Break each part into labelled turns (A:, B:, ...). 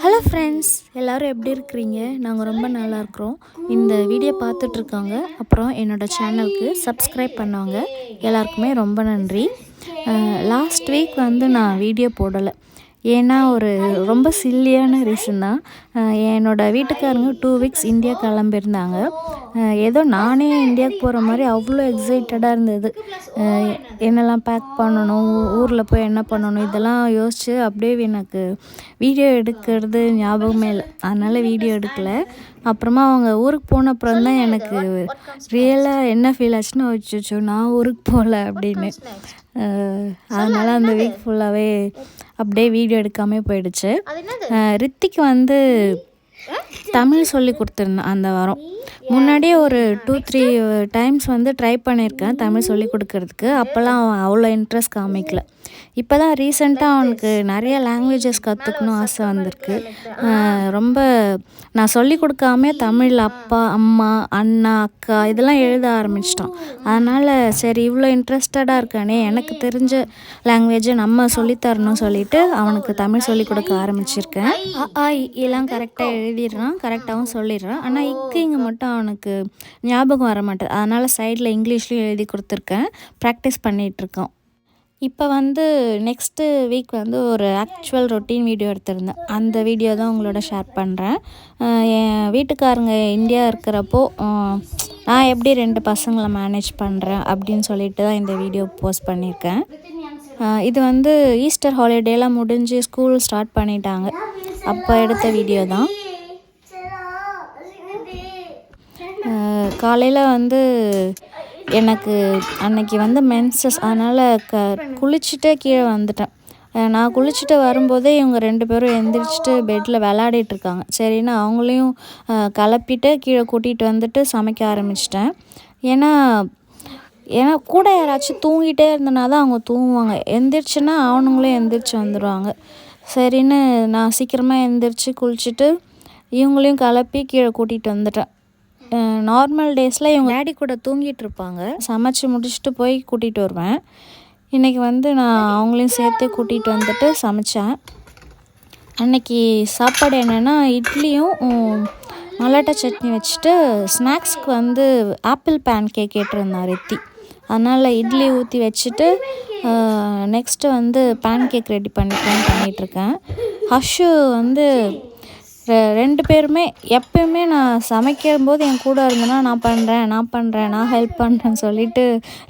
A: Hello friends, எல்லோரும் எப்படி இருக்கிறீங்க? நாங்கள் ரொம்ப நல்லா இருக்கிறோம். இந்த வீடியோ பார்த்துட்ருக்காங்க, அப்புறம் என்னோடய சேனலுக்கு சப்ஸ்கிரைப் பண்ணவங்க எல்லாருக்குமே ரொம்ப நன்றி. லாஸ்ட் வீக் வந்து நான் வீடியோ போடலை. ஏன்னா ஒரு ரொம்ப சில்லியான ரீசன் தான். என்னோடய வீட்டுக்காரங்க 2 வீக்ஸ் இந்தியா கிளம்பியிருந்தாங்க. ஏதோ நானே இந்தியாவுக்கு போகிற மாதிரி அவ்வளோ எக்ஸைட்டடாக இருந்தது. என்னெல்லாம் பேக் பண்ணணும், ஊரில் போய் என்ன பண்ணணும், இதெல்லாம் யோசித்து அப்படியே எனக்கு வீடியோ எடுக்கிறது ஞாபகமே இல்லை. அதனால் வீடியோ எடுக்கலை. அப்புறமா அவங்க ஊருக்கு போன அப்புறம் தான் எனக்கு ரியலாக என்ன ஃபீல் ஆச்சுன்னா, வச்சுச்சோ நான் ஊருக்கு போகல அப்படின்னு. அதனால் அந்த வீக் ஃபுல்லாகவே அப்படியே வீடியோ எடுக்காமல் போயிடுச்சு. ரித்திக்கு வந்து தமிழ் சொல்லி கொடுத்துருந்தேன் அந்த வாரம். முன்னாடியே ஒரு 2-3 டைம்ஸ் வந்து ட்ரை பண்ணியிருக்கேன் தமிழ் சொல்லி கொடுக்கறதுக்கு. அப்போல்லாம் அவன் அவ்வளோ இன்ட்ரெஸ்ட் காமிக்கல. இப்போ தான் ரீசெண்டாக அவனுக்கு நிறைய லாங்குவேஜஸ் கற்றுக்கணும் ஆசை வந்திருக்கு. ரொம்ப நான் சொல்லி கொடுக்காம தமிழ் அப்பா, அம்மா, அண்ணா, அக்கா இதெல்லாம் எழுத ஆரம்பிச்சிட்டான். அதனால் சரி இவ்வளோ இன்ட்ரெஸ்டடாக இருக்கானே, எனக்கு தெரிஞ்ச லாங்குவேஜை நம்ம சொல்லித்தரணும்னு சொல்லிட்டு அவனுக்கு தமிழ் சொல்லி கொடுக்க ஆரம்பிச்சிருக்கேன். இதெல்லாம் கரெக்டாக எழுதிடுறான், கரெக்டாகவும் சொல்லிடுறான். ஆனால் இங்கே மட்டும் அவனுக்கு ஞாபகம் வர மாட்டேது. அதனால் சைடில் இங்கிலீஷ்லேயும் எழுதி கொடுத்துருக்கேன், ப்ராக்டிஸ் பண்ணிகிட்ருக்கோம். இப்போ வந்து நெக்ஸ்ட்டு வீக் வந்து ஒரு ஆக்சுவல் ரொட்டீன் வீடியோ எடுத்திருந்தேன். அந்த வீடியோ தான் உங்களோட ஷேர் பண்ணுறேன். என் வீட்டுக்காரங்க இந்தியா இருக்கிறப்போ நான் எப்படி 2 பசங்களை மேனேஜ் பண்ணுறேன் அப்படின்னு சொல்லிட்டு தான் இந்த வீடியோ போஸ்ட் பண்ணியிருக்கேன். இது வந்து ஈஸ்டர் ஹாலிடேலாம் முடிஞ்சு ஸ்கூல் ஸ்டார்ட் பண்ணிட்டாங்க, அப்போ எடுத்த வீடியோ தான். காலையில் வந்து எனக்கு அன்னைக்கு வந்து மென்சஸ், அதனால் குளிச்சுட்டே கீழே வந்துட்டேன். நான் குளிச்சுட்டு வரும்போதே இவங்க 2 பேரும் எந்திரிச்சிட்டு பெட்டில் விளாடிட்டுருக்காங்க. சரின்னு அவங்களையும் கிளப்பிட்டு கீழே கூட்டிகிட்டு வந்துட்டு சமைக்க ஆரம்பிச்சிட்டேன். ஏன்னா கூட யாராச்சும் தூங்கிட்டே இருந்தனா தான் அவங்க தூங்குவாங்க. எந்திரிச்சுன்னா அவனுங்களும் எந்திரிச்சு வந்துடுவாங்க. சரின்னு நான் சீக்கிரமாக எந்திரிச்சு குளிச்சுட்டு இவங்களையும் கிளப்பி கீழே கூட்டிகிட்டு வந்துட்டேன். நார்மல் டேஸில் இவங்க டேடி கூட தூங்கிட்டு இருப்பாங்க. சமைச்சு முடிச்சுட்டு போய் கூட்டிகிட்டு வருவேன். இன்றைக்கி வந்து நான் அவங்களையும் சேர்த்து கூட்டிகிட்டு வந்துட்டு சமைச்சேன். அன்றைக்கி சாப்பாடு என்னென்னா இட்லியும் மல்லாட்டை சட்னி வச்சுட்டு ஸ்நாக்ஸ்க்கு வந்து ஆப்பிள் பேன் கேக் கேட்டிருந்தான் ரித்தி. அதனால் இட்லி ஊற்றி வச்சுட்டு நெக்ஸ்ட்டு வந்து பேன் கேக் ரெடி பண்ணிகிட்ருக்கேன். ஹர்ஷு வந்து 2 பேருமே எப்பயுமே நான் சமைக்கும்போது என் கூட இருந்தேன்னா நான் ஹெல்ப் பண்ணுறேன்னு சொல்லிட்டு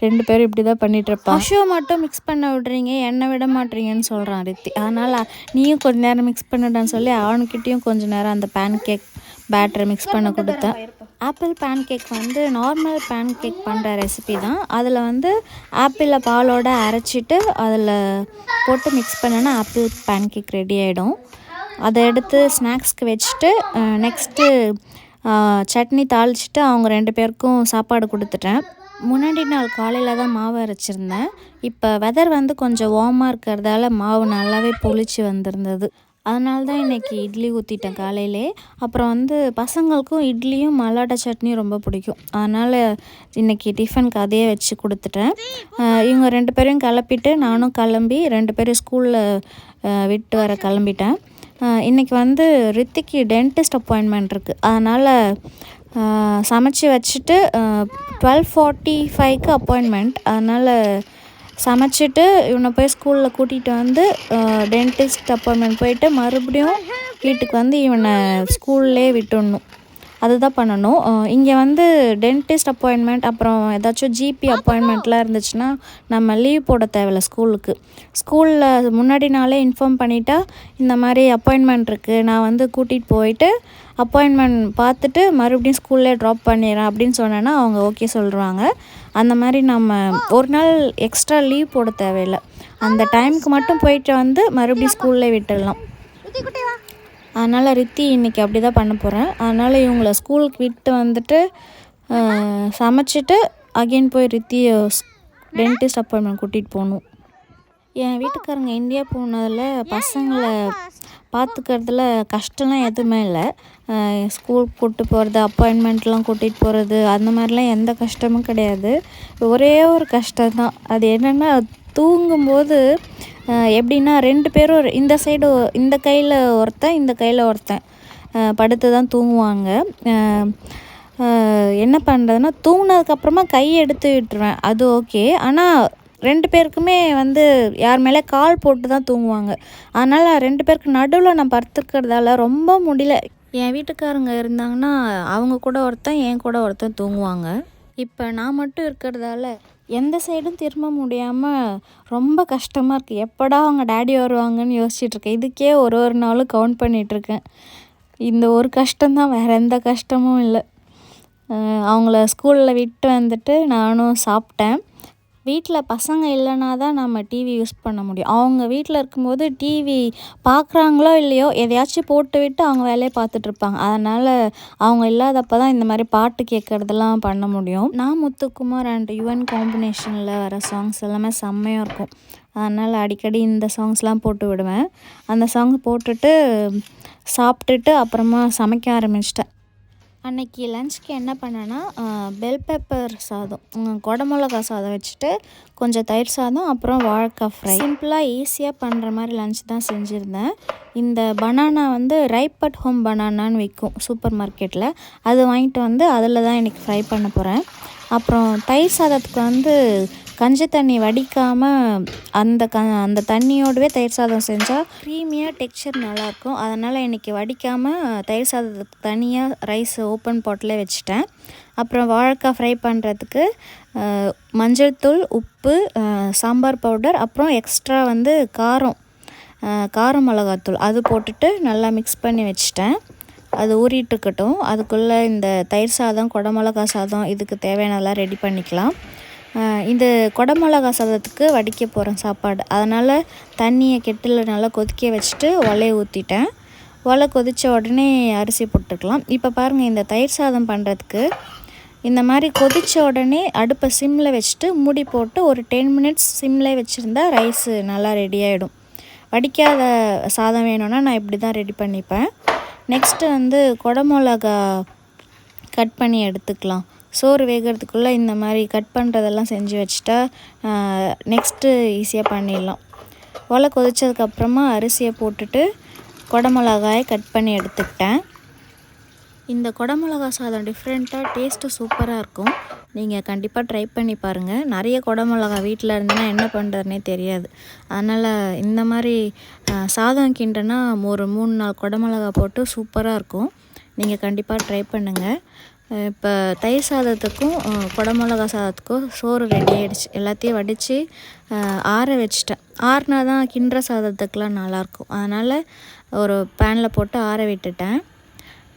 A: 2 பேரும் இப்படி தான் பண்ணிகிட்ருப்பான். ஹர்ஷுவை மட்டும் மிக்ஸ் பண்ண விட்றீங்க, என்னை விட மாட்டீங்கன்னு சொல்கிறான் ரித்தி. அதனால் நீயும் கொஞ்சம் நேரம் மிக்ஸ் பண்ணிட்டான்னு சொல்லி அவனுக்கிட்டேயும் கொஞ்சம் நேரம் அந்த பேன் கேக் பேட்டரை மிக்ஸ் பண்ண கொடுத்தேன். ஆப்பிள் பேன் கேக் வந்து நார்மல் பேன் கேக் பண்ணுற ரெசிபி தான். அதில் வந்து ஆப்பிளை பாலோடு அரைச்சிட்டு அதில் போட்டு மிக்ஸ் பண்ணனா ஆப்பிள் பேன் கேக் ரெடி ஆகிடும். அதை எடுத்து ஸ்நாக்ஸ்க்கு வச்சுட்டு நெக்ஸ்ட்டு சட்னி தாளிச்சிட்டு அவங்க 2 பேருக்கும் சாப்பாடு கொடுத்துட்டேன். முன்னாடி நாள் காலையில் தான் மாவு அரைச்சிருந்தேன். இப்போ வெதர் வந்து கொஞ்சம் வார்மாக இருக்கிறதால மாவு நல்லாவே புளிச்சு வந்திருந்தது. அதனால தான் இன்றைக்கி இட்லி ஊற்றிட்டேன் காலையிலே. அப்புறம் வந்து பசங்களுக்கும் இட்லியும் மல்லாட்டை சட்னியும் ரொம்ப பிடிக்கும். அதனால் இன்றைக்கி டிஃபனுக்கு அதையே வச்சு கொடுத்துட்டேன். இவங்க 2 பேரையும் கிளப்பிட்டு நானும் கிளம்பி 2 பேரும் ஸ்கூலில் விட்டு வர கிளம்பிட்டேன். இன்றைக்கி வந்து ரித்திக்கு டென்டிஸ்ட் அப்பாயின்மெண்ட் இருக்குது. அதனால் சமைச்சி வச்சுட்டு 12:45க்கு அப்பாயின்மெண்ட். அதனால் சமைச்சிட்டு இவனை போய் ஸ்கூலில் கூட்டிகிட்டு வந்து டென்டிஸ்ட் அப்பாயின்மெண்ட் போயிட்டு மறுபடியும் வீட்டுக்கு வந்து இவனை ஸ்கூல்லே விட்டுடணும். அதுதான் பண்ணணும். இங்கே வந்து டென்டிஸ்ட் அப்பாயின்மெண்ட் அப்புறம் ஏதாச்சும் ஜிபி அப்பாயின்மெண்ட்லாம் இருந்துச்சுன்னா நம்ம லீவ் போட தேவையில்ல ஸ்கூலுக்கு. ஸ்கூலில் முன்னாடி நாளே இன்ஃபார்ம் பண்ணிட்டா இந்த மாதிரி அப்பாயின்மெண்ட் இருக்குது, நான் வந்து கூட்டிகிட்டு போயிட்டு அப்பாயின்மெண்ட் பார்த்துட்டு மறுபடியும் ஸ்கூல்லே ட்ராப் பண்ணிடுறேன் அப்படின்னு சொன்னேன்னா அவங்க ஓகே சொல்லுவாங்க. அந்த மாதிரி நம்ம ஒரு நாள் எக்ஸ்ட்ரா லீவ் போட தேவையில்லை. அந்த டைமுக்கு மட்டும் போயிட்டு வந்து மறுபடியும் ஸ்கூல்லே விட்டுடலாம். அதனால் ரித்தி இன்றைக்கி அப்படி தான் பண்ண போகிறேன். அதனால் இவங்கள ஸ்கூலுக்கு விட்டு வந்துட்டு சமைச்சிட்டு அகெயின் போய் ரித்தி டென்டிஸ்ட் அப்பாயின்மெண்ட் கூட்டிகிட்டு போகணும். என் வீட்டுக்காரங்க இந்தியா போனதில் பசங்களை பார்த்துக்கிறதுல கஷ்டம்லாம் எதுவுமே இல்லை. ஸ்கூலுக்கு கூப்பிட்டு போகிறது, அப்பாயின்மெண்ட்லாம் கூட்டிகிட்டு போகிறது, அந்த மாதிரிலாம் எந்த கஷ்டமும் கிடையாது. ஒரே ஒரு கஷ்டம் தான். அது என்னென்னா தூங்கும்போது எப்படின்னா 2 பேரும் இந்த சைடு இந்த கையில் ஒருத்தன் இந்த கையில் ஒருத்தன் படுத்து தான் தூங்குவாங்க. என்ன பண்ணுறதுன்னா தூங்கினதுக்கப்புறமா கை எடுத்து விட்டுருவேன், அது ஓகே. ஆனால் 2 பேருக்குமே வந்து யார் மேலே கால் போட்டு தான் தூங்குவாங்க. அதனால் 2 பேருக்கு நடுவில் நான் படுத்துக்கிறதால ரொம்ப முடியல. என் வீட்டுக்காரங்க இருந்தாங்கன்னா அவங்க கூட ஒருத்தன் என் கூட ஒருத்தன் தூங்குவாங்க. இப்போ நான் மட்டும் இருக்கிறதால எந்த சைடும் திரும்ப முடியாமல் ரொம்ப கஷ்டமாக இருக்குது. எப்படா அவங்க டேடி வருவாங்கன்னு யோசிச்சுட்ருக்கேன். இதுக்கே ஒரு நாளும் கவுண்ட் பண்ணிகிட்ருக்கேன். இந்த ஒரு கஷ்டம்தான், வேறு எந்த கஷ்டமும் இல்லை. அவங்கள ஸ்கூலில் விட்டு வந்துட்டு நானும் சாப்பிட்டேன். வீட்டில் பசங்க இல்லைனா தான் நம்ம டிவி யூஸ் பண்ண முடியும். அவங்க வீட்டில் இருக்கும்போது டிவி பார்க்குறாங்களோ இல்லையோ எதையாச்சும் போட்டு விட்டு அவங்க வேலையை பார்த்துட்ருப்பாங்க. அதனால் அவங்க இல்லாதப்போ தான் இந்த மாதிரி பாட்டு கேட்குறதெல்லாம் பண்ண முடியும். நான் முத்துக்குமார் அண்ட் யுவன் காம்பினேஷனில் வர சாங்ஸ் எல்லாமே செம்மையாக இருக்கும். அதனால் அடிக்கடி இந்த சாங்ஸ்லாம் போட்டு விடுவேன். அந்த சாங் போட்டுட்டு சாப்பிட்டுட்டு அப்புறமா சமைக்க ஆரம்பிச்சிட்டேன். அன்றைக்கி லஞ்சுக்கு என்ன பண்ணேன்னா பெல் பெப்பர் சாதம், குடமிளகா சாதம் வச்சுட்டு கொஞ்சம் தயிர் சாதம், அப்புறம் வாழைக்காய் ஃப்ரை. சிம்பிளாக ஈஸியாக பண்ணுற மாதிரி லஞ்ச் தான் செஞ்சுருந்தேன். இந்த பனானா வந்து ரைப் அட் ஹோம் பனானான்னு விற்கும் சூப்பர் மார்க்கெட்டில். அது வாங்கிட்டு வந்து அதில் தான் இன்றைக்கி ஃப்ரை பண்ண போகிறேன். அப்புறம் தயிர் சாதத்துக்கு வந்து கஞ்சி தண்ணி வடிக்காமல் அந்த தண்ணியோடவே தயிர் சாதம் செஞ்சால் க்ரீமியாக டெக்ஸ்சர் நல்லாயிருக்கும். அதனால் இன்றைக்கி வடிக்காமல் தயிர் சாதத்துக்கு தனியாக ரைஸ் ஓப்பன் பாட்டிலே வச்சுட்டேன். அப்புறம் வாழைக்காய் ஃப்ரை பண்ணுறதுக்கு மஞ்சள் தூள், உப்பு, சாம்பார் பவுடர், அப்புறம் எக்ஸ்ட்ரா வந்து காரம் மிளகாத்தூள் அது போட்டுட்டு நல்லா மிக்ஸ் பண்ணி வச்சுட்டேன். அது ஊறிட்டுருக்கட்டும். அதுக்குள்ளே இந்த தயிர் சாதம், குடமிளகா சாதம் இதுக்கு தேவையானதெல்லாம் ரெடி பண்ணிக்கலாம். இந்த குடமிளகா சாதத்துக்கு வடிக்க போகிறேன் சாப்பாடு. அதனால் தண்ணியை கெட்டில் நல்லா கொதிக்க வச்சுட்டு ஒலையை ஊற்றிட்டேன். ஒலை கொதித்த உடனே அரிசி போட்டுக்கலாம். இப்போ பாருங்கள், இந்த தயிர் சாதம் பண்ணுறதுக்கு இந்த மாதிரி கொதித்த உடனே அடுப்பை சிம்மில் வச்சுட்டு மூடி போட்டு ஒரு 10 மினிட்ஸ் சிம்மில் வச்சுருந்தா ரைஸு நல்லா ரெடி ஆகிடும். வடிக்காத சாதம் வேணும்னா நான் இப்படி தான் ரெடி பண்ணிப்பேன். நெக்ஸ்ட்டு வந்து குடமிளகா கட் பண்ணி எடுத்துக்கலாம். சோறு வேகிறதுக்குள்ளே இந்த மாதிரி கட் பண்ணுறதெல்லாம் செஞ்சு வச்சுட்டா நெக்ஸ்ட்டு ஈஸியாக பண்ணிடலாம். ஒலை கொதித்ததுக்கப்புறமா அரிசியை போட்டுட்டு குடமிளகாயை கட் பண்ணி எடுத்துக்கிட்டேன். இந்த குடமிளகா சாதம் டிஃப்ரெண்ட்டாக டேஸ்ட்டு சூப்பராக இருக்கும். நீங்கள் கண்டிப்பாக ட்ரை பண்ணி பாருங்கள். நிறைய குடமிளகா வீட்டில் இருந்ததுன்னா என்ன பண்ணுறதுனே தெரியாது. அதனால் இந்த மாதிரி சாதம் கிண்டனா ஒரு 3-4 குடமிளகா போட்டு சூப்பராக இருக்கும். நீங்கள் கண்டிப்பாக ட்ரை பண்ணுங்கள். இப்போ தயிர் சாதத்துக்கும் குடமிளகா சாதத்துக்கும் சோறு ரெடி ஆகிடுச்சு. எல்லாத்தையும் வடித்து ஆற வச்சிட்டேன். ஆறினா தான் கிண்டுற சாதத்துக்கெலாம் நல்லாயிருக்கும். அதனால் ஒரு பேனில் போட்டு ஆற விட்டுட்டேன்.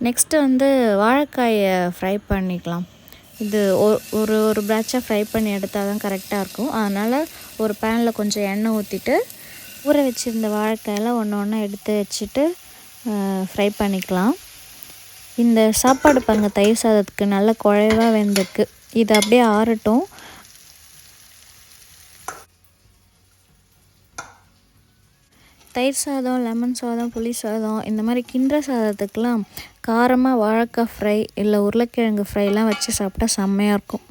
A: நெக்ஸ்ட்டு வந்து வாழைக்காயை ஃப்ரை பண்ணிக்கலாம். இது ஒரு பேட்சாக ஃப்ரை பண்ணி எடுத்தால் தான் கரெக்டாக இருக்கும். அதனால் ஒரு பேனில் கொஞ்சம் எண்ணெய் ஊற்றிட்டு ஊற வச்சுருந்த வாழைக்காயெல்லாம் ஒன்று எடுத்து வச்சுட்டு ஃப்ரை பண்ணிக்கலாம். இந்த சாப்பாடு பாருங்க, தயிர் சாதத்துக்கு நல்ல குழைவாக வெந்திருக்கு. இது அப்படியே ஆறட்டும். தயிர் சாதம், லெமன் சாதம், புளி சாதம் இந்த மாதிரி கிண்டுற சாதத்துக்கெலாம் காரமாக வாழைக்காய் ஃப்ரை இல்லை உருளைக்கிழங்கு ஃப்ரைலாம் வச்சு சாப்பிட்டா செம்மையாக இருக்கும்.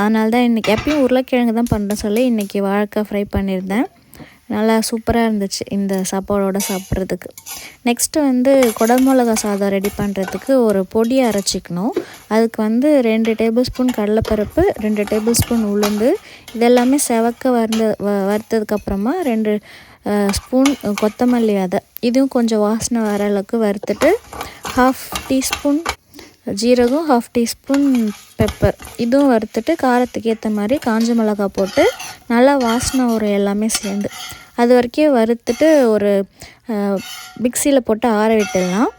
A: அதனால தான் இன்றைக்கி எப்பயும் உருளைக்கிழங்கு தான் பண்ணுறேன் சொல்லி இன்றைக்கி வாழைக்காய் ஃப்ரை பண்ணியிருந்தேன். நல்லா சூப்பராக இருந்துச்சு இந்த சாப்பாடோடு சாப்பிட்றதுக்கு. நெக்ஸ்ட்டு வந்து குடமிளகா சாதம் ரெடி பண்ணுறதுக்கு ஒரு பொடியை அரைச்சிக்கணும். அதுக்கு வந்து 2 டேபிள் ஸ்பூன் கடலைப்பருப்பு, 2 டேபிள் ஸ்பூன் உளுந்து, இதெல்லாமே செவக்க வறுத்ததுக்கப்புறமா 2 ஸ்பூன் கொத்தமல்லி விதை, இதுவும் கொஞ்சம் வாசனை வர அளவுக்கு வறுத்துட்டு 1/2 டீஸ்பூன் ஜீரகம், 1/2 டீஸ்பூன் பெப்பர் இதுவும் வறுத்துட்டு காரத்துக்கு ஏற்ற மாதிரி காஞ்ச மிளகா போட்டு நல்லா வாசனை வரும் எல்லாமே சேர்ந்து. அது வரைக்கும் வறுத்துட்டு ஒரு மிக்சியில் போட்டு ஆற விட்டுடலாம்.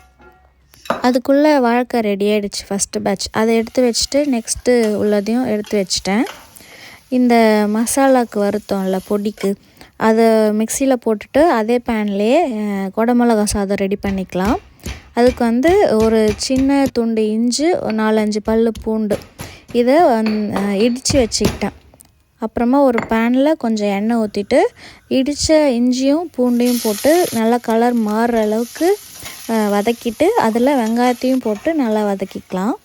A: அதுக்குள்ளே வாழைக்காய் ரெடி ஆகிடுச்சு ஃபஸ்ட்டு பேட்ச். அதை எடுத்து வச்சுட்டு நெக்ஸ்ட்டு உள்ளதையும் எடுத்து வச்சிட்டேன். இந்த மசாலாவுக்கு வறுத்தோம்ல பொடிக்கு, அதை மிக்சியில் போட்டுட்டு அதே பேன்லேயே குடமிளகா சாதம் ரெடி பண்ணிக்கலாம். அதுக்கு வந்து ஒரு சின்ன துண்டு இஞ்சி, 4-5 பல் பூண்டு இதை இடித்து வச்சுக்கிட்டேன். அப்புறமா ஒரு பேனில் கொஞ்சம் எண்ணெய் ஊற்றிட்டு இடித்த இஞ்சியும் பூண்டையும் போட்டு நல்லா கலர் மாறுற அளவுக்கு வதக்கிட்டு அதில் வெங்காயத்தையும் போட்டு நல்லா வதக்கிக்கலாம்.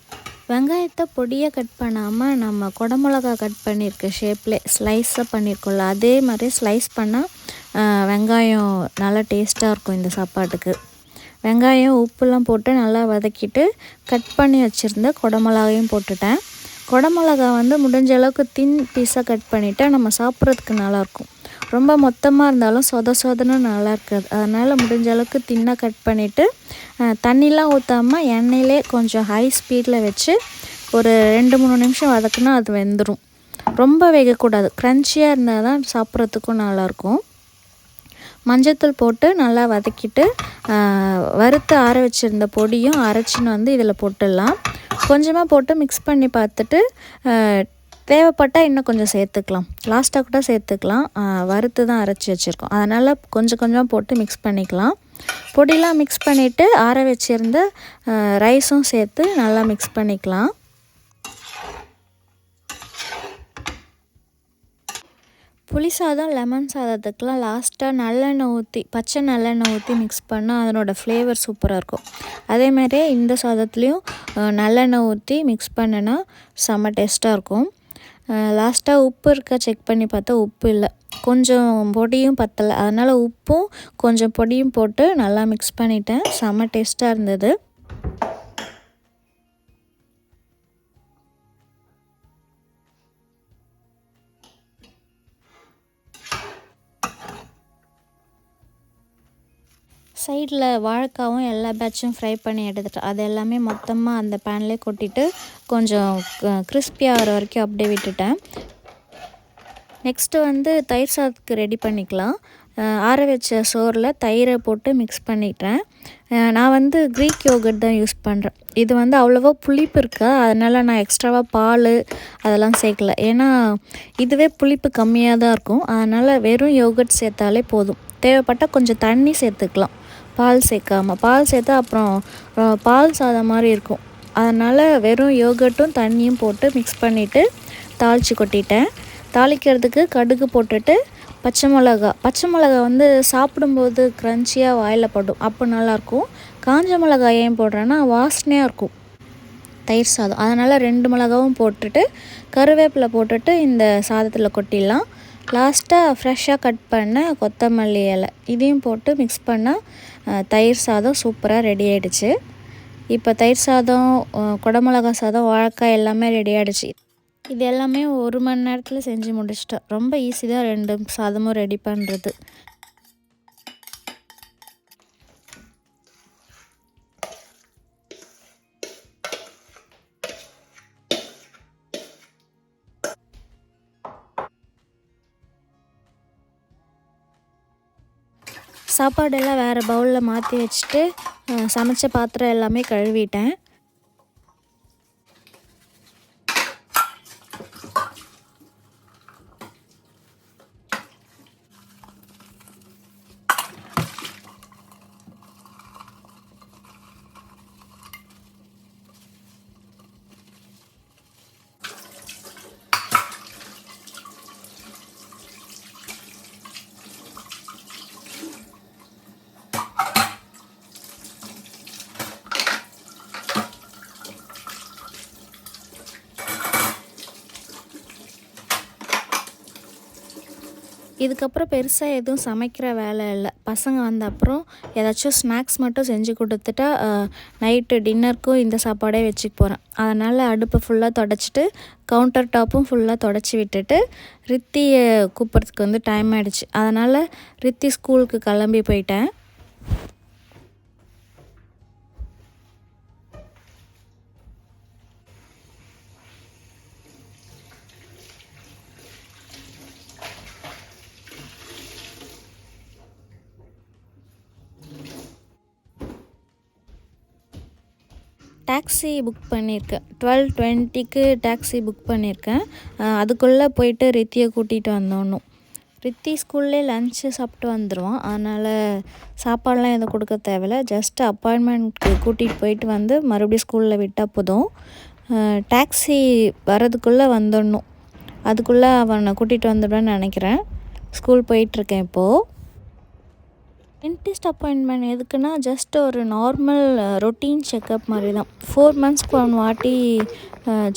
A: வெங்காயத்தை பொடியாக கட் பண்ணாமல் நம்ம குடமிளகா கட் பண்ணியிருக்க ஷேப்லே ஸ்லைஸாக பண்ணியிருக்கோம்ல, அதே மாதிரி ஸ்லைஸ் பண்ணால் வெங்காயம் நல்லா டேஸ்ட்டாக இருக்கும் இந்த சாப்பாட்டுக்கு. வெங்காயம் உப்புலாம் போட்டு நல்லா வதக்கிட்டு கட் பண்ணி வச்சுருந்த குடமிளகாயும் போட்டுட்டேன். குடமிளகா வந்து முடிஞ்ச அளவுக்கு தின் பீஸாக கட் பண்ணிவிட்டா நம்ம சாப்பிட்றதுக்கு நல்லாயிருக்கும். ரொம்ப மொத்தமாக இருந்தாலும் சொதன்னு நல்லா இருக்காது. அதனால் முடிஞ்ச அளவுக்கு தின்னாக கட் பண்ணிவிட்டு தண்ணிலாம் ஊற்றாமல் எண்ணெயிலே கொஞ்சம் ஹை ஸ்பீடில் வச்சு ஒரு 2-3 நிமிஷம் வதக்குனா அது வெந்துடும். ரொம்ப வேகக்கூடாது, க்ரன்ச்சியாக இருந்தால் தான் சாப்பிட்றதுக்கும் நல்லாயிருக்கும். மஞ்சத்தூள் போட்டு நல்லா வதக்கிட்டு வறுத்து ஆற வச்சுருந்த பொடியும் அரைச்சின்னு வந்து இதில் போட்டுடலாம். கொஞ்சமாக போட்டு மிக்ஸ் பண்ணி பார்த்துட்டு தேவைப்பட்டால் இன்னும் கொஞ்சம் சேர்த்துக்கலாம், லாஸ்ட்டாக கூட சேர்த்துக்கலாம். வறுத்து தான் அரைச்சி வச்சுருக்கோம், அதனால் கொஞ்சம் கொஞ்சமாக போட்டு மிக்ஸ் பண்ணிக்கலாம். பொடிலாம் மிக்ஸ் பண்ணிவிட்டு ஆற வச்சுருந்த ரைஸும் சேர்த்து நல்லா மிக்ஸ் பண்ணிக்கலாம். புளி சாதம், லெமன் சாதத்துக்கெலாம் லாஸ்ட்டாக நல்லெண்ணெய் ஊற்றி பச்சை நல்லெண்ணெய் ஊற்றி மிக்ஸ் பண்ணால் அதனோட ஃப்ளேவர் சூப்பராக இருக்கும். அதேமாதிரியே இந்த சாதத்துலேயும் நல்லெண்ணெய் ஊற்றி மிக்ஸ் பண்ணினா செம்ம டேஸ்ட்டாக இருக்கும். லாஸ்ட்டாக உப்பு இருக்கா செக் பண்ணி பார்த்தா உப்பு இல்லை, கொஞ்சம் பொடியும் பத்தலை. அதனால் உப்பும் கொஞ்சம் பொடியும் போட்டு நல்லா மிக்ஸ் பண்ணிட்டேன். செம்ம டேஸ்ட்டாக இருந்தது. சைடில் வாழைக்காவும் எல்லா பேட்சும் ஃப்ரை பண்ணி எடுத்துட்டேன். அது எல்லாமே மொத்தமாக அந்த பேன்லேயே கொட்டிட்டு கொஞ்சம் கிறிஸ்பியாக ஆகிற வரைக்கும் அப்படியே விட்டுட்டேன். நெக்ஸ்ட்டு வந்து தயிர் சாதத்துக்கு ரெடி பண்ணிக்கலாம். ஆற வச்ச சோறில் தயிரை போட்டு மிக்ஸ் பண்ணிட்டேன். நான் வந்து க்ரீக் யோகர்ட் தான் யூஸ் பண்ணுறேன். இது வந்து அவ்வளோவா புளிப்பு இருக்கா, அதனால் நான் எக்ஸ்ட்ராவாக பால் அதெல்லாம் சேர்க்கல. ஏன்னா இதுவே புளிப்பு கம்மியாக தான் இருக்கும். அதனால் வெறும் யோகர்ட் சேர்த்தாலே போதும். தேவைப்பட்டால் கொஞ்சம் தண்ணி சேர்த்துக்கலாம், பால் சேர்க்காமல். பால் சேர்த்தா அப்புறம் பால் சாதம் மாதிரி இருக்கும். அதனால் வெறும் யோகர்ட்டும் தண்ணியும் போட்டு மிக்ஸ் பண்ணிவிட்டு தாளித்து கொட்டிட்டேன். தாளிக்கிறதுக்கு கடுகு போட்டுட்டு பச்சை மிளகா வந்து சாப்பிடும்போது க்ரன்ச்சியாக வாயில் படும், அப்போ நல்லாயிருக்கும். காஞ்ச மிளகாய் ஏன் போடுறேன்னா வாசனையாக இருக்கும் தயிர் சாதம், அதனால் 2 மிளகாவும் போட்டுட்டு கருவேப்பிலை போட்டுட்டு இந்த சாதத்தில் கொட்டிடலாம். லாஸ்ட்டாக ஃப்ரெஷ்ஷாக கட் பண்ண கொத்தமல்லி இலை இதையும் போட்டு மிக்ஸ் பண்ணால் தயிர் சாதம் சூப்பராக ரெடி ஆகிடுச்சு. இப்போ தயிர் சாதம், குடமிளகா சாதம், வாழைக்காய் எல்லாமே ரெடி ஆகிடுச்சு. இது எல்லாமே 1 மணி நேரத்தில் செஞ்சு முடிச்சிட்டேன். ரொம்ப ஈஸி தான் 2 சாதமும் ரெடி பண்ணுறது. சாப்பாடெல்லாம் வேறு பவுலில் மாற்றி வச்சுட்டு சமைச்ச பாத்திரம் எல்லாமே கழுவிட்டேன். இதுக்கப்புறம் பெருசாக எதுவும் சமைக்கிற வேலை இல்லை. பசங்க வந்த அப்புறம் ஏதாச்சும் ஸ்நாக்ஸ் மட்டும் செஞ்சு கொடுத்துட்டா நைட்டு டின்னருக்கும் இந்த சாப்பாடே வச்சுக்க போகிறேன். அதனால் அடுப்பை ஃபுல்லாக தொடச்சிட்டு கவுண்டர் டாப்பும் ஃபுல்லாக தொடச்சி விட்டுட்டு ரித்தியை கூப்பிட்றதுக்கு வந்து டைம் ஆகிடுச்சு. அதனால் ரித்தி ஸ்கூலுக்கு கிளம்பி போயிட்டேன். டாக்ஸி புக் பண்ணியிருக்கேன். 12:20க்கு டாக்ஸி புக் பண்ணியிருக்கேன். அதுக்குள்ளே போயிட்டு ரித்தியை கூட்டிகிட்டு வந்தோன்னும். ரித்தி ஸ்கூல்லே லன்ச்சு சாப்பிட்டு வந்துடுவான். அதனால் சாப்பாடெலாம் எதுவும் கொடுக்க தேவையில்ல. ஜஸ்ட்டு அப்பாயின்மெண்ட்க்கு கூட்டிகிட்டு போயிட்டு வந்து மறுபடியும் ஸ்கூலில் விட்டால் போதும். டாக்ஸி வரதுக்குள்ளே வந்துடணும். அதுக்குள்ளே அவனை கூட்டிகிட்டு வந்துடுவேன்னு நினைக்கிறேன். ஸ்கூல் போயிட்டுருக்கேன் இப்போது. டென்டிஸ்ட் அப்பாயின்மெண்ட் எதுக்குன்னா ஜஸ்ட் ஒரு நார்மல் ரொட்டீன் செக்கப் மாதிரி தான். 4 மந்த்ஸ்க்கு ஒன் வாட்டி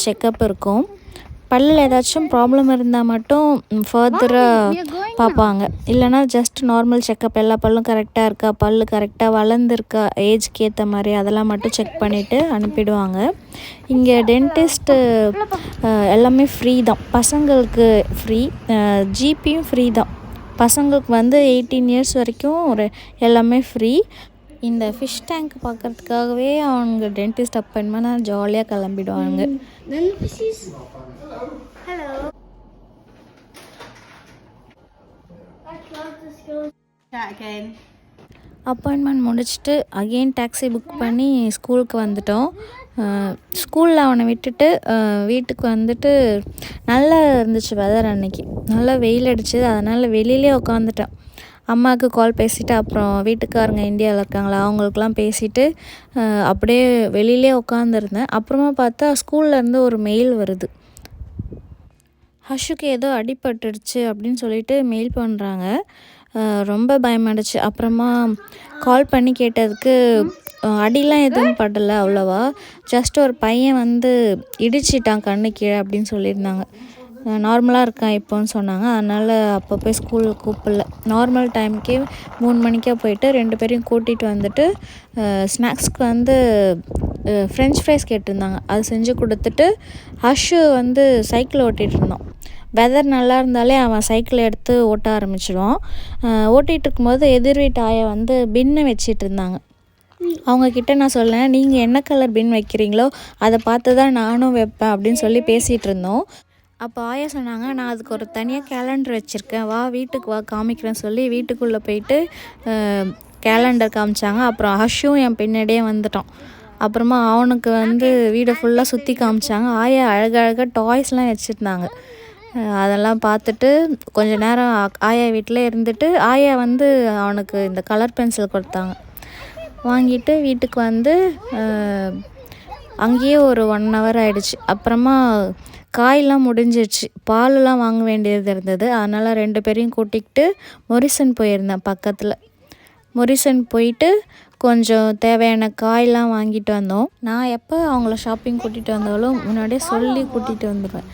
A: செக்கப் இருக்கும். பல்லில் ஏதாச்சும் ப்ராப்ளம் இருந்தால் மட்டும் ஃபர்தராக பார்ப்பாங்க. இல்லைனா ஜஸ்ட் நார்மல் செக்கப், எல்லா பல்லும் கரெக்டாக இருக்கா, பல் கரெக்டாக வளர்ந்துருக்கா, ஏஜ்க்கு ஏற்ற மாதிரி அதெல்லாம் மட்டும் செக் பண்ணிவிட்டு அனுப்பிடுவாங்க. இங்கே டென்டிஸ்ட்டு எல்லாமே ஃப்ரீ தான். பசங்களுக்கு ஃப்ரீ, ஜிபியும் ஃப்ரீ தான். பசங்களுக்கு வந்து 18 இயர்ஸ் வரைக்கும் எல்லாமே ஃப்ரீ. இந்த ஃபிஷ் டேங்க் பார்க்குறதுக்காகவே அவங்க டென்டிஸ்ட் அப்பாயின்மெண்ட் ஜாலியாக கிளம்பிடுவாங்க. அப்பாயின்மெண்ட் முடிச்சுட்டு அகெயின் டாக்ஸி புக் பண்ணி ஸ்கூலுக்கு வந்துட்டோம். ஸ்கூலில் அவனை விட்டுட்டு வீட்டுக்கு வந்துட்டு நல்லா இருந்துச்சு வெதர். அன்னைக்கு நல்லா வெயில் அடிச்சுது, அதனால் வெளியிலே உட்காந்துட்டேன். அம்மாவுக்கு கால் பேசிவிட்டு அப்புறம் வீட்டுக்காரங்க இந்தியாவில் இருக்காங்களா அவங்களுக்குலாம் பேசிவிட்டு அப்படியே வெளியிலே உட்காந்துருந்தேன். அப்புறமா பார்த்தா ஸ்கூல்லேருந்து ஒரு மெயில் வருது. ஹஷுக்கு ஏதோ அடிபட்டுடுச்சு அப்படின்னு சொல்லிட்டு மெயில் பண்ணுறாங்க. ரொம்ப பயமாயிடுச்சு. அப்புறமா கால் பண்ணி கேட்டதுக்கு அடிலாம் எதுவும் படலை அவ்வளோவா, ஜஸ்ட் ஒரு பையன் வந்து இடிச்சிட்டான் கண்ணு கீழே அப்படின்னு சொல்லியிருந்தாங்க. நார்மலாக இருக்கான் இப்போன்னு சொன்னாங்க. அதனால் அப்போ போய் ஸ்கூலுக்கு கூப்பிடல. நார்மல் டைமுக்கே 3 மணிக்கே போயிட்டு 2 பேரையும் கூட்டிகிட்டு வந்துட்டு ஸ்நாக்ஸ்க்கு வந்து ஃப்ரெஞ்ச் ஃப்ரைஸ் கேட்டிருந்தாங்க. அது செஞ்சு கொடுத்துட்டு ஹஷு வந்து சைக்கிள் ஓட்டிகிட்டு இருந்தான். வெதர் நல்லா இருந்தாலே அவன் சைக்கிளை எடுத்து ஓட்ட ஆரம்பிச்சிடுவான். ஓட்டிகிட்டு இருக்கும்போது எதிர் வீட்டு ஆயா வந்து பின்னை வச்சிட்டு இருந்தாங்க. அவங்கக்கிட்ட நான் சொன்னேன், நீங்கள் என்ன கலர் பின் வைக்கிறீங்களோ அதை பார்த்து தான் நானும் வைப்பேன் அப்படின்னு சொல்லி பேசிகிட்டு இருந்தோம். அப்போ ஆயா சொன்னாங்க, நான் அதுக்கு ஒரு தனியாக கேலண்டர் வச்சுருக்கேன், வா வீட்டுக்கு வா காமிக்கிறேன்னு சொல்லி வீட்டுக்குள்ளே போயிட்டு கேலண்டர் காமிச்சாங்க. அப்புறம் ஹஷும் என் பின்னாடியே வந்துட்டான். அப்புறமா அவனுக்கு வந்து வீடை ஃபுல்லாக சுற்றி காமிச்சாங்க. ஆயா அழகழகாக டாய்ஸ்லாம் வச்சுருந்தாங்க. அதெல்லாம் பார்த்துட்டு கொஞ்ச நேரம் ஆயா வீட்டில் இருந்துட்டு ஆயா வந்து அவனுக்கு இந்த கலர் பென்சில் கொடுத்தாங்க. வாங்கிட்டு வீட்டுக்கு வந்து அங்கேயே ஒரு 1 ஹவர் ஆகிடுச்சு. அப்புறமா காயெலாம் முடிஞ்சிடுச்சு, பாலெலாம் வாங்க வேண்டியது இருந்தது. அதனால் 2 பேரையும் கூட்டிகிட்டு மொரிசன் போயிருந்தேன். பக்கத்தில் மொரிசன் போயிட்டு கொஞ்சம் தேவையான காயெலாம் வாங்கிட்டு வந்தோம். நான் எப்போ அவங்கள ஷாப்பிங் கூட்டிகிட்டு வந்தாலும் முன்னாடியே சொல்லி கூட்டிகிட்டு வந்துடுவேன்.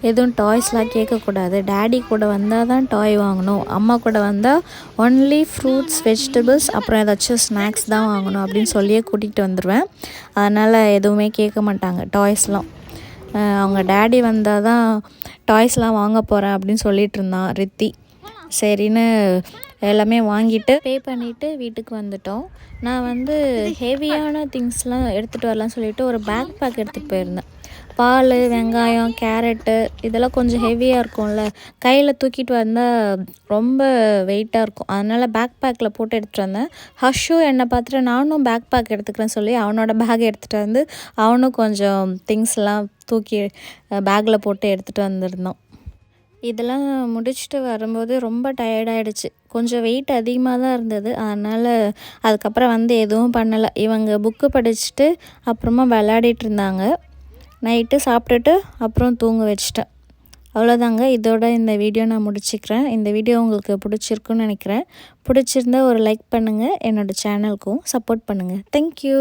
A: எதுவும் டாய்ஸ்லாம் கேட்கக்கூடாது, டேடி கூட வந்தால் தான் டாய் வாங்கணும், அம்மா கூட வந்தால் ஒன்லி ஃப்ரூட்ஸ், வெஜிடபிள்ஸ், அப்புறம் ஏதாச்சும் ஸ்நாக்ஸ் தான் வாங்கணும் அப்படின்னு சொல்லியே கூட்டிகிட்டு வந்துடுவேன். அதனால் எதுவுமே கேட்க மாட்டாங்க டாய்ஸ்லாம். அவங்க டேடி வந்தால் தான் டாய்ஸ்லாம் வாங்க போகிறேன் அப்படின்னு சொல்லிட்டு இருந்தான் ரித்தி. சரின்னு எல்லாமே வாங்கிட்டு பே பண்ணிவிட்டு வீட்டுக்கு வந்துட்டோம். நான் வந்து ஹெவியான திங்ஸ்லாம் எடுத்துகிட்டு வரலான்னு சொல்லிவிட்டு ஒரு பேக் பேக் எடுத்துகிட்டு போயிருந்தேன். பால், வெங்காயம், கேரட்டு இதெல்லாம் கொஞ்சம் ஹெவியாக இருக்கும்ல, கையில் தூக்கிட்டு வந்தால் ரொம்ப வெயிட்டாக இருக்கும். அதனால் பேக் பேக்கில் போட்டு எடுத்துகிட்டு வந்தேன். ஹஷு என்னை பார்த்துட்டு நானும் பேக் பேக் எடுத்துக்கிறேன்னு சொல்லி அவனோட பேக் எடுத்துகிட்டு வந்து அவனும் கொஞ்சம் திங்ஸ்லாம் தூக்கி பேக்கில் போட்டு எடுத்துகிட்டு வந்திருந்தான். இதெல்லாம் முடிச்சுட்டு வரும்போது ரொம்ப டயர்டாயிடுச்சு. கொஞ்சம் வெயிட் அதிகமாக தான் இருந்தது. அதனால் அதுக்கப்புறம் வந்து எதுவும் பண்ணலை. இவங்க புக்கு படிச்சுட்டு அப்புறமா விளையாடிட்டு இருந்தாங்க. நைட்டு சாப்பிட்டுட்டு அப்புறம் தூங்க வச்சிட்டேன். அவ்வளோதாங்க. இதோட இந்த வீடியோ நான் முடிச்சுக்கிறேன். இந்த வீடியோ உங்களுக்கு பிடிச்சிருக்குன்னு நினைக்கிறேன். பிடிச்சிருந்தா ஒரு லைக் பண்ணுங்கள். என்னோடய சேனலுக்கும் சப்போர்ட் பண்ணுங்கள். தேங்க்யூ.